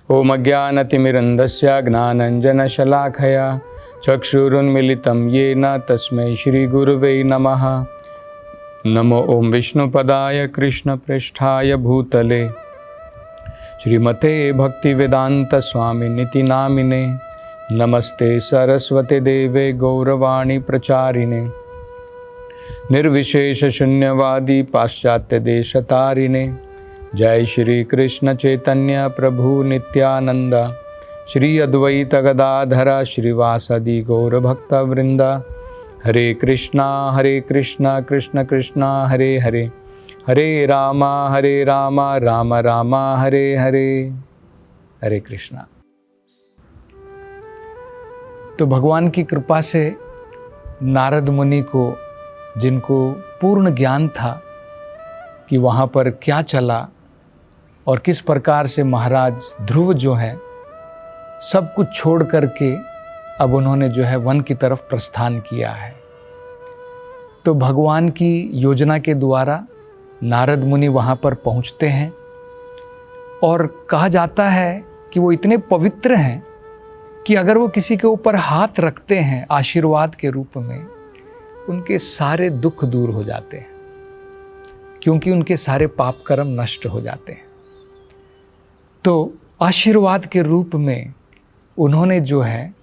ओम अज्ञानतिमिरन्धस्य ज्ञानाञ्जनशलाखया चक्षुरुन्मीलितं येन तस्मै श्रीगुरुवे नमः। नमो ओम विष्णुपदाय कृष्णप्रेष्ठाय भूतले श्रीमते भक्तिवेदांत स्वामिनिति नामिने। नमस्ते सरस्वती देवे गौरवाणी प्रचारिणे निर्विशेष शून्यवादी पाश्चात्य देशतारिणे। जय श्री कृष्ण चैतन्य प्रभु नित्यानंद श्री अद्वैत गदाधर श्रीवासदि गौर भक्त वृंद। हरे कृष्णा कृष्ण कृष्णा हरे हरे, हरे राम राम राम हरे हरे। हरे कृष्णा। तो भगवान की कृपा से नारद मुनि को, जिनको पूर्ण ज्ञान था कि वहाँ पर क्या चला और किस प्रकार से महाराज ध्रुव जो है सब कुछ छोड़ करके अब उन्होंने जो है वन की तरफ प्रस्थान किया है, तो भगवान की योजना के द्वारा नारद मुनि वहाँ पर पहुँचते हैं। और कहा जाता है कि वो इतने पवित्र हैं कि अगर वो किसी के ऊपर हाथ रखते हैं आशीर्वाद के रूप में, उनके सारे दुख दूर हो जाते हैं, क्योंकि उनके सारे पाप कर्म नष्ट हो जाते हैं। तो आशीर्वाद के रूप में उन्होंने जो है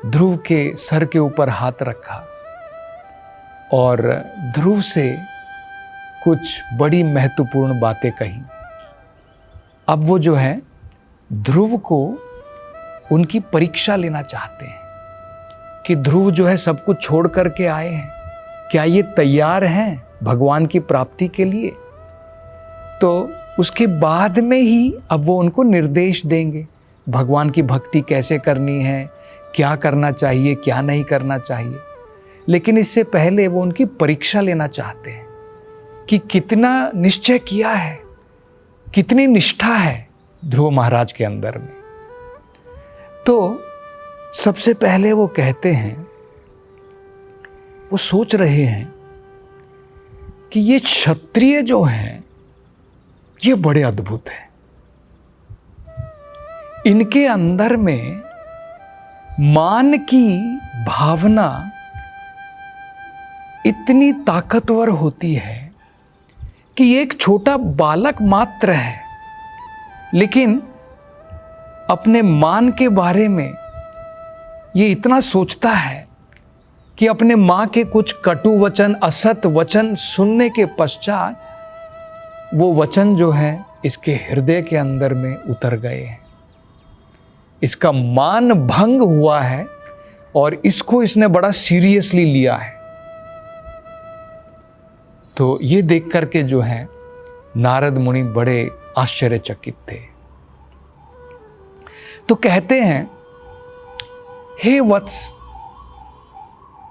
ध्रुव के सर के ऊपर हाथ रखा और ध्रुव से कुछ बड़ी महत्वपूर्ण बातें कही। अब वो जो है ध्रुव को उनकी परीक्षा लेना चाहते हैं कि ध्रुव जो है सब कुछ छोड़ करके आए हैं, क्या ये तैयार हैं भगवान की प्राप्ति के लिए। तो उसके बाद में ही अब वो उनको निर्देश देंगे भगवान की भक्ति कैसे करनी है, क्या करना चाहिए क्या नहीं करना चाहिए। लेकिन इससे पहले वो उनकी परीक्षा लेना चाहते हैं कि कितना निश्चय किया है, कितनी निष्ठा है ध्रुव महाराज के अंदर में। तो सबसे पहले वो कहते हैं, वो सोच रहे हैं कि ये क्षत्रिय जो हैं ये बड़े अद्भुत हैं। इनके अंदर में मान की भावना इतनी ताकतवर होती है कि एक छोटा बालक मात्र है, लेकिन अपने मान के बारे में ये इतना सोचता है कि अपने माँ के कुछ कटु वचन, असत वचन सुनने के पश्चात वो वचन जो है इसके हृदय के अंदर में उतर गए हैं। इसका मान भंग हुआ है और इसको इसने बड़ा सीरियसली लिया है। तो ये देख करके जो है नारद मुनि बड़े आश्चर्यचकित थे। तो कहते हैं, हे वत्स,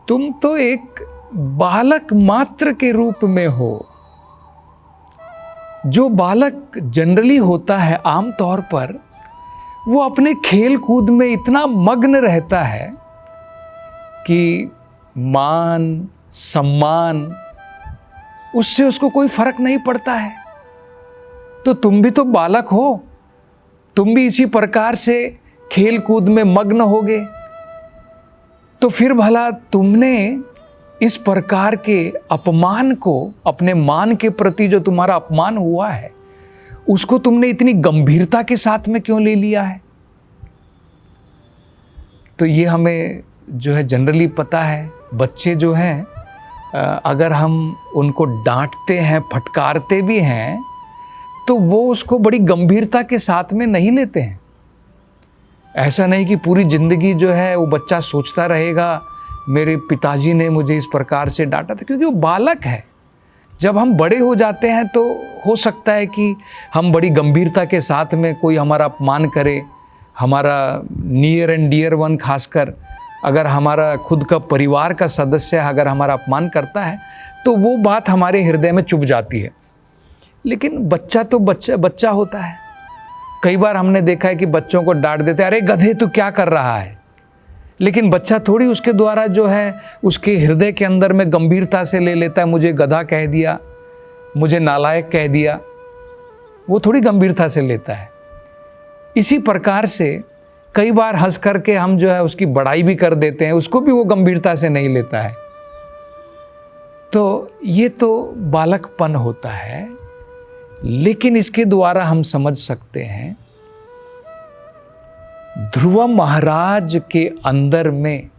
तुम तो एक बालक मात्र के रूप में हो। जो बालक जनरली होता है आमतौर पर वो अपने खेल कूद में इतना मग्न रहता है कि मान सम्मान उससे उसको कोई फर्क नहीं पड़ता है। तो तुम भी तो बालक हो, तुम भी इसी प्रकार से खेल कूद में मग्न होगे। तो फिर भला तुमने इस प्रकार के अपमान को, अपने मान के प्रति जो तुम्हारा अपमान हुआ है, उसको तुमने इतनी गंभीरता के साथ में क्यों ले लिया है। तो ये हमें जो है जनरली पता है, बच्चे जो हैं अगर हम उनको डांटते हैं, फटकारते भी हैं, तो वो उसको बड़ी गंभीरता के साथ में नहीं लेते हैं। ऐसा नहीं कि पूरी ज़िंदगी जो है वो बच्चा सोचता रहेगा मेरे पिताजी ने मुझे इस प्रकार से डांटा था, क्योंकि वो बालक है। जब हम बड़े हो जाते हैं तो हो सकता है कि हम बड़ी गंभीरता के साथ में कोई हमारा अपमान करे, हमारा नियर एंड डियर वन, खासकर अगर हमारा खुद का परिवार का सदस्य अगर हमारा अपमान करता है तो वो बात हमारे हृदय में चुभ जाती है। लेकिन बच्चा तो बच्चा होता है। कई बार हमने देखा है कि बच्चों को डांट देते, अरे गधे तू क्या कर रहा है। लेकिन बच्चा थोड़ी उसके द्वारा जो है उसके हृदय के अंदर में गंभीरता से ले लेता है, मुझे गधा कह दिया, मुझे नालायक कह दिया, वो थोड़ी गंभीरता से लेता है। इसी प्रकार से कई बार हंस करके हम जो है उसकी बड़ाई भी कर देते हैं, उसको भी वो गंभीरता से नहीं लेता है। तो ये तो बालकपन होता है, लेकिन इसके द्वारा हम समझ सकते हैं ध्रुव महाराज के अंदर में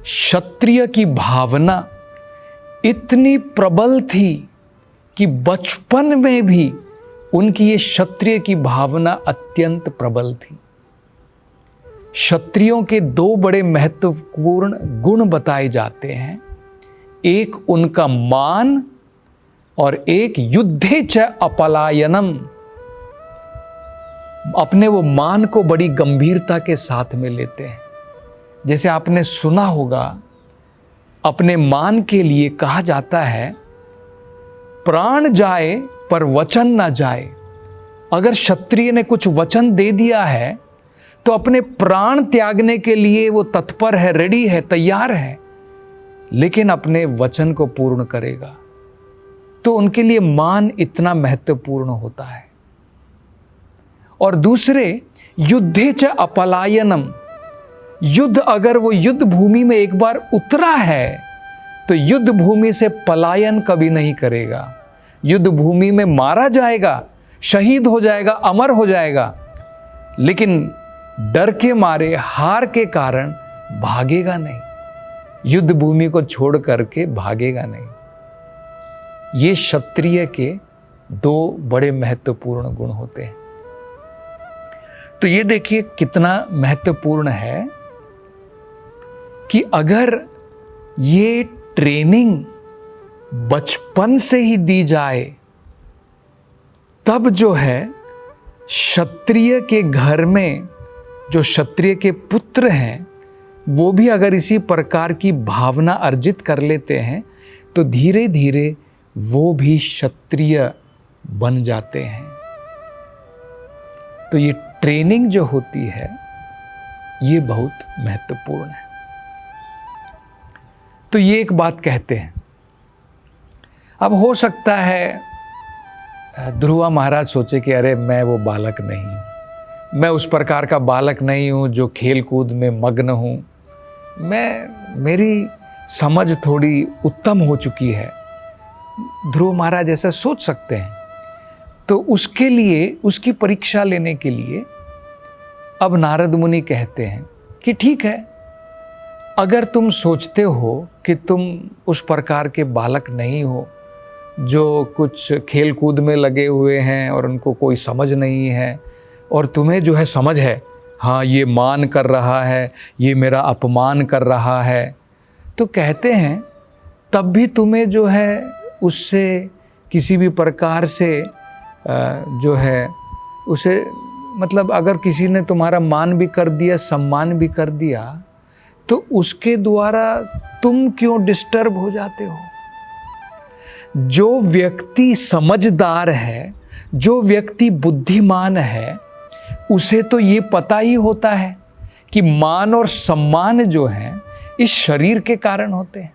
क्षत्रिय की भावना इतनी प्रबल थी कि बचपन में भी उनकी ये क्षत्रिय की भावना अत्यंत प्रबल थी। क्षत्रियों के दो बड़े महत्वपूर्ण गुण बताए जाते हैं, एक उनका मान और एक युद्धे च अपलायनम। अपने वो मान को बड़ी गंभीरता के साथ में लेते हैं। जैसे आपने सुना होगा, अपने मान के लिए कहा जाता है प्राण जाए पर वचन ना जाए। अगर क्षत्रिय ने कुछ वचन दे दिया है तो अपने प्राण त्यागने के लिए वो तत्पर है, रेडी है, तैयार है, लेकिन अपने वचन को पूर्ण करेगा। तो उनके लिए मान इतना महत्वपूर्ण होता है। और दूसरे युद्धे च अपलायनम, युद्ध, अगर वो युद्ध भूमि में एक बार उतरा है तो युद्ध भूमि से पलायन कभी नहीं करेगा। युद्ध भूमि में मारा जाएगा, शहीद हो जाएगा, अमर हो जाएगा, लेकिन डर के मारे, हार के कारण भागेगा नहीं, युद्ध भूमि को छोड़ करके भागेगा नहीं। ये क्षत्रिय के दो बड़े महत्वपूर्ण गुण होते हैं। तो ये देखिए कितना महत्वपूर्ण है कि अगर ये ट्रेनिंग बचपन से ही दी जाए, तब जो है क्षत्रिय के घर में जो क्षत्रिय के पुत्र हैं वो भी अगर इसी प्रकार की भावना अर्जित कर लेते हैं तो धीरे धीरे वो भी क्षत्रिय बन जाते हैं। तो ये ट्रेनिंग जो होती है ये बहुत महत्वपूर्ण है। तो ये एक बात कहते हैं। अब हो सकता है ध्रुव महाराज सोचे कि अरे मैं वो बालक नहीं हूँ, मैं उस प्रकार का बालक नहीं हूँ जो खेल कूद में मग्न हूँ, मेरी समझ थोड़ी उत्तम हो चुकी है। ध्रुव महाराज ऐसा सोच सकते हैं। तो उसके लिए, उसकी परीक्षा लेने के लिए अब नारद मुनि कहते हैं कि ठीक है, अगर तुम सोचते हो कि तुम उस प्रकार के बालक नहीं हो जो कुछ खेल कूद में लगे हुए हैं और उनको कोई समझ नहीं है, और तुम्हें जो है समझ है, हाँ ये मान कर रहा है, ये मेरा अपमान कर रहा है, तो कहते हैं तब भी तुम्हें जो है उससे किसी भी प्रकार से जो है उसे, मतलब अगर किसी ने तुम्हारा मान भी कर दिया, सम्मान भी कर दिया, तो उसके द्वारा तुम क्यों डिस्टर्ब हो जाते हो? जो व्यक्ति समझदार है, जो व्यक्ति बुद्धिमान है, उसे तो ये पता ही होता है कि मान और सम्मान जो है इस शरीर के कारण होते हैं।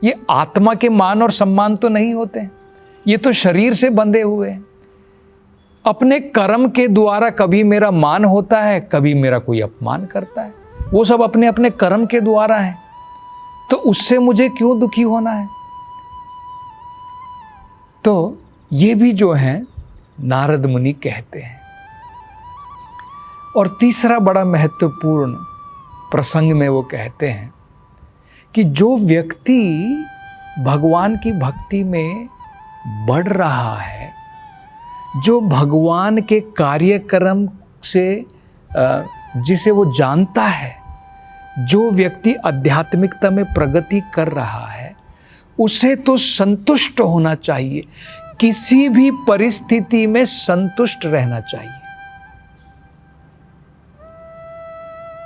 ये आत्मा के मान और सम्मान तो नहीं होते हैं, ये तो शरीर से बंधे हुए हैं। अपने कर्म के द्वारा कभी मेरा मान होता है, कभी मेरा कोई अपमान करता है, वो सब अपने अपने कर्म के द्वारा है। तो उससे मुझे क्यों दुखी होना है? तो ये भी जो है नारद मुनि कहते हैं। और तीसरा बड़ा महत्वपूर्ण प्रसंग में वो कहते हैं कि जो व्यक्ति भगवान की भक्ति में बढ़ रहा है, जो भगवान के कार्यक्रम से जिसे वो जानता है, जो व्यक्ति आध्यात्मिकता में प्रगति कर रहा है, उसे तो संतुष्ट होना चाहिए, किसी भी परिस्थिति में संतुष्ट रहना चाहिए।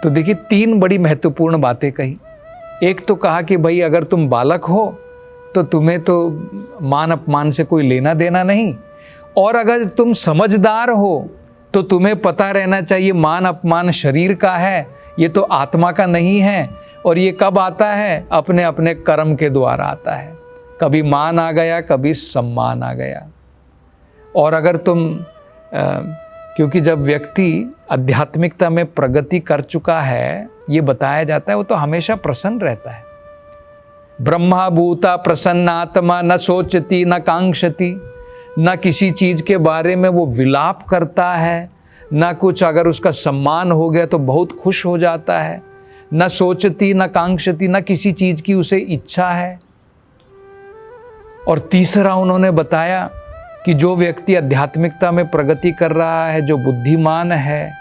तो देखिए तीन बड़ी महत्वपूर्ण बातें कही। एक तो कहा कि भाई अगर तुम बालक हो तो तुम्हें तो मान अपमान से कोई लेना देना नहीं, और अगर तुम समझदार हो तो तुम्हें पता रहना चाहिए मान अपमान शरीर का है, ये तो आत्मा का नहीं है। और ये कब आता है? अपने अपने कर्म के द्वारा आता है। कभी मान आ गया, कभी सम्मान आ गया। और अगर तुम क्योंकि जब व्यक्ति आध्यात्मिकता में प्रगति कर चुका है, ये बताया जाता है, वो तो हमेशा प्रसन्न रहता है। ब्रह्मा भूता प्रसन्नात्मा, न सोचती न कांक्षती, न किसी चीज के बारे में वो विलाप करता है, न कुछ अगर उसका सम्मान हो गया तो बहुत खुश हो जाता है, न सोचती न कांक्षती, न किसी चीज की उसे इच्छा है। और तीसरा उन्होंने बताया कि जो व्यक्ति आध्यात्मिकता में प्रगति कर रहा है, जो बुद्धिमान है,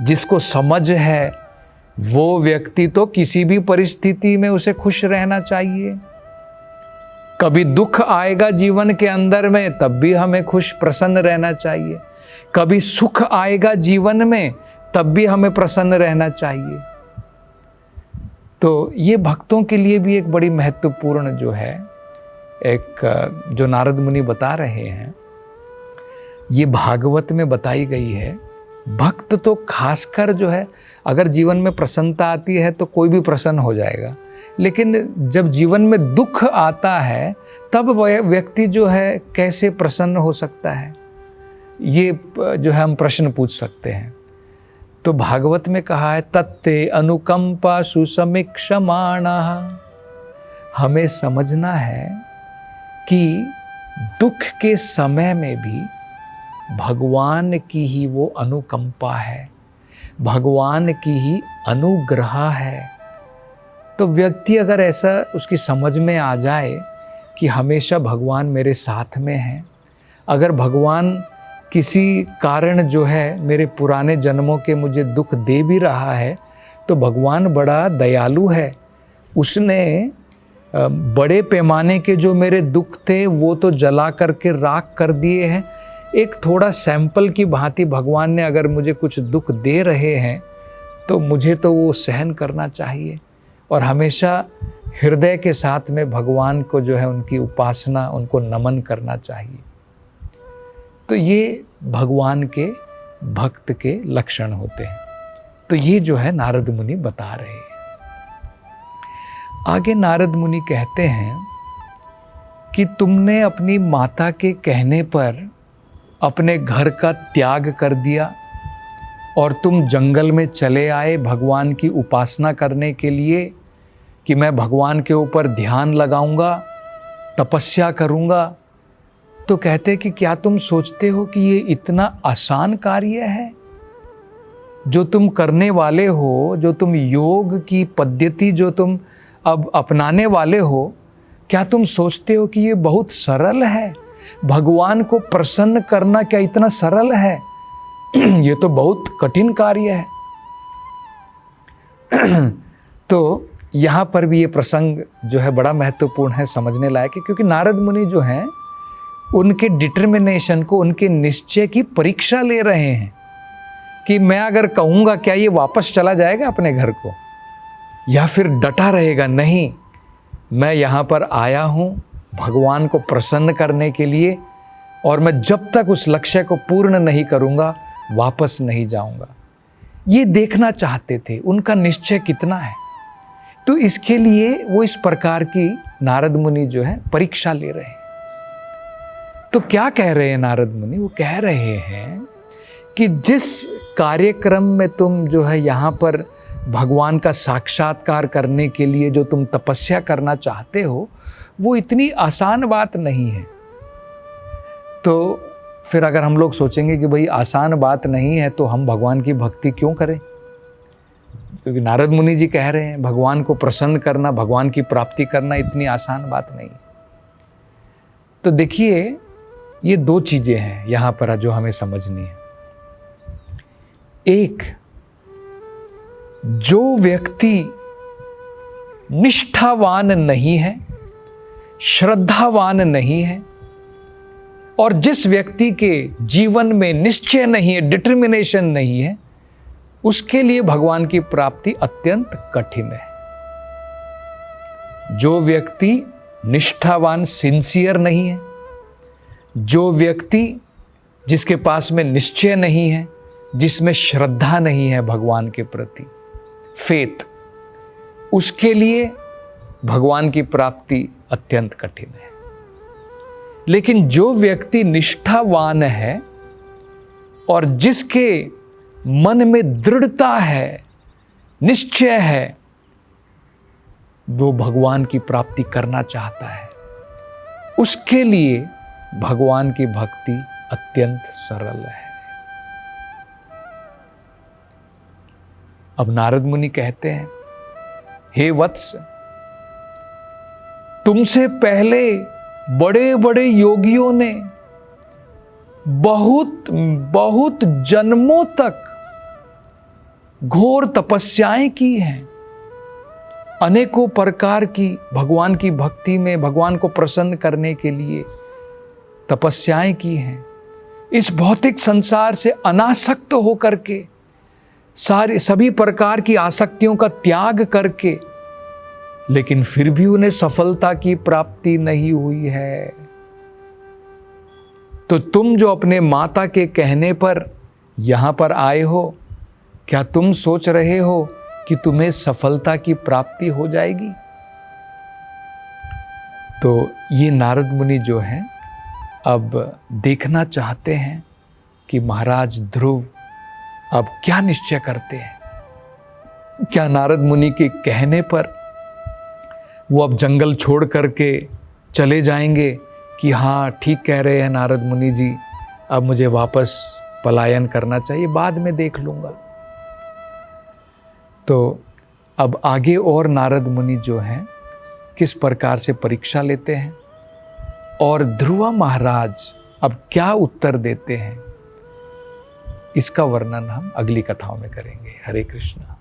जिसको समझ है, वो व्यक्ति तो किसी भी परिस्थिति में उसे खुश रहना चाहिए। कभी दुख आएगा जीवन के अंदर में, तब भी हमें खुश प्रसन्न रहना चाहिए। कभी सुख आएगा जीवन में, तब भी हमें प्रसन्न रहना चाहिए। तो ये भक्तों के लिए भी एक बड़ी महत्वपूर्ण जो है, एक जो नारद मुनि बता रहे हैं, ये भागवत में बताई गई है। भक्त तो खासकर जो है, अगर जीवन में प्रसन्नता आती है तो कोई भी प्रसन्न हो जाएगा, लेकिन जब जीवन में दुख आता है तब वह व्यक्ति जो है कैसे प्रसन्न हो सकता है, ये जो है हम प्रश्न पूछ सकते हैं। तो भागवत में कहा है, तत्ते अनुकंपा सुसमीक्षमाणः। हमें समझना है कि दुख के समय में भी भगवान की ही वो अनुकंपा है, भगवान की ही अनुग्रह है। तो व्यक्ति अगर ऐसा उसकी समझ में आ जाए कि हमेशा भगवान मेरे साथ में हैं, अगर भगवान किसी कारण जो है मेरे पुराने जन्मों के मुझे दुख दे भी रहा है, तो भगवान बड़ा दयालु है। उसने बड़े पैमाने के जो मेरे दुख थे वो तो जला करके राख कर दिए हैं। एक थोड़ा सैंपल की भांति भगवान ने अगर मुझे कुछ दुख दे रहे हैं तो मुझे तो वो सहन करना चाहिए, और हमेशा हृदय के साथ में भगवान को जो है उनकी उपासना, उनको नमन करना चाहिए। तो ये भगवान के भक्त के लक्षण होते हैं। तो ये जो है नारद मुनि बता रहे हैं। आगे नारद मुनि कहते हैं कि तुमने अपनी माता के कहने पर अपने घर का त्याग कर दिया और तुम जंगल में चले आए भगवान की उपासना करने के लिए, कि मैं भगवान के ऊपर ध्यान लगाऊंगा, तपस्या करूंगा। तो कहते कि क्या तुम सोचते हो कि ये इतना आसान कार्य है जो तुम करने वाले हो, जो तुम योग की पद्धति जो तुम अब अपनाने वाले हो, क्या तुम सोचते हो कि ये बहुत सरल है? भगवान को प्रसन्न करना क्या इतना सरल है? ये तो बहुत कठिन कार्य है। तो यहाँ पर भी ये प्रसंग जो है बड़ा महत्वपूर्ण है, समझने लायक है, क्योंकि नारद मुनि जो हैं उनके डिटर्मिनेशन को, उनके निश्चय की परीक्षा ले रहे हैं कि मैं अगर कहूँगा क्या ये वापस चला जाएगा अपने घर को, या फिर डटा रहेगा? नहीं, मैं यहाँ पर आया हूँ भगवान को प्रसन्न करने के लिए, और मैं जब तक उस लक्ष्य को पूर्ण नहीं करूँगा वापस नहीं जाऊँगा। ये देखना चाहते थे उनका निश्चय कितना है। तो इसके लिए वो इस प्रकार की नारद मुनि जो है परीक्षा ले रहे हैं। तो क्या कह रहे हैं नारद मुनि? वो कह रहे हैं कि जिस कार्यक्रम में तुम जो है यहाँ पर भगवान का साक्षात्कार करने के लिए जो तुम तपस्या करना चाहते हो, वो इतनी आसान बात नहीं है। तो फिर अगर हम लोग सोचेंगे कि भाई आसान बात नहीं है तो हम भगवान की भक्ति क्यों करें? क्योंकि नारद मुनि जी कह रहे हैं भगवान को प्रसन्न करना, भगवान की प्राप्ति करना इतनी आसान बात नहीं। तो देखिए, ये दो चीजें हैं यहाँ पर जो हमें समझनी है। एक, जो व्यक्ति निष्ठावान नहीं है, श्रद्धावान नहीं है, और जिस व्यक्ति के जीवन में निश्चय नहीं है, डिटर्मिनेशन नहीं है, उसके लिए भगवान की प्राप्ति अत्यंत कठिन है। जो व्यक्ति निष्ठावान, सिंसियर नहीं है, जो व्यक्ति जिसके पास में निश्चय नहीं है, जिसमें श्रद्धा नहीं है भगवान के प्रति, फेथ, उसके लिए भगवान की प्राप्ति अत्यंत कठिन है। लेकिन जो व्यक्ति निष्ठावान है और जिसके मन में दृढ़ता है, निश्चय है, वो भगवान की प्राप्ति करना चाहता है, उसके लिए भगवान की भक्ति अत्यंत सरल है। अब नारद मुनि कहते हैं, हे वत्स, तुमसे पहले बड़े बड़े योगियों ने बहुत बहुत जन्मों तक घोर तपस्याएं की हैं, अनेकों प्रकार की भगवान की भक्ति में भगवान को प्रसन्न करने के लिए तपस्याएं की हैं। इस भौतिक संसार से अनासक्त होकर के, सभी प्रकार की आसक्तियों का त्याग करके, लेकिन फिर भी उन्हें सफलता की प्राप्ति नहीं हुई है। तो तुम जो अपने माता के कहने पर यहां पर आए हो, क्या तुम सोच रहे हो कि तुम्हें सफलता की प्राप्ति हो जाएगी? तो ये नारद मुनि जो हैं अब देखना चाहते हैं कि महाराज ध्रुव अब क्या निश्चय करते हैं। क्या नारद मुनि के कहने पर वो अब जंगल छोड़ करके चले जाएंगे कि हाँ ठीक कह रहे हैं नारद मुनि जी, अब मुझे वापस पलायन करना चाहिए, बाद में देख लूँगा। तो अब आगे और नारद मुनि जो हैं किस प्रकार से परीक्षा लेते हैं और ध्रुव महाराज अब क्या उत्तर देते हैं, इसका वर्णन हम अगली कथाओं में करेंगे। हरे कृष्णा।